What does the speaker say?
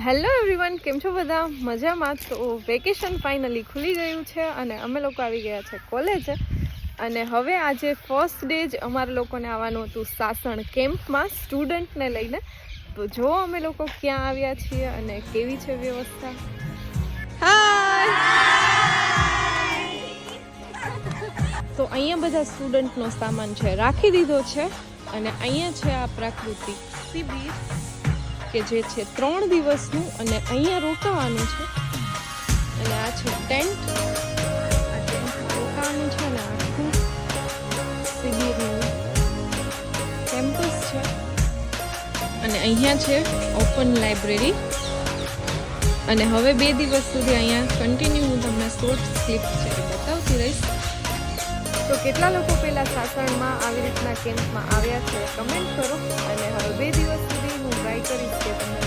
Hello everyone, કેમ છો બધા? મજામાં? તો વેકેશન ફાઇનલી ખુલી ગયું છે અને અમે લોકો આવી ગયા છે કોલેજ. અને હવે આજે ફર્સ્ટ ડે જ અમારા લોકોને આવવાનું હતું સાસણ કેમ્પમાં સ્ટુડન્ટને લઈને. તો જો અમે લોકો ક્યાં આવ્યા છીએ અને કેવી છે વ્યવસ્થા. હાય! તો અહીંયા બધા સ્ટુડન્ટનો સામાન છે રાખી દીધો છે અને અહીંયા છે આ પ્રાકૃતિક શિબિર કે જે છે 3 દિવસનું અને અહીંયા રોકાવાનું છે. અને આ છે ટેન્ટ, આ ટેન્ટમાં રોકાવાનું છે અને આખું શિબિરનું કેમ્પસ છે. અને અહીંયા છે ઓપન લાઇબ્રેરી. અને હવે 2 દિવસ સુધી અહીંયા કન્ટિન્યુ હું તમને શોર્ટ ક્લિપ છે એ બતાવતી રહીશ. તો કેટલા લોકો પહેલાં સાસણમાં આવી રીતના કેમ્પમાં આવ્યા છે કમેન્ટ કરો. અને હવે 2 દિવસ સુધી હું ટ્રાય કરીશ કે તમને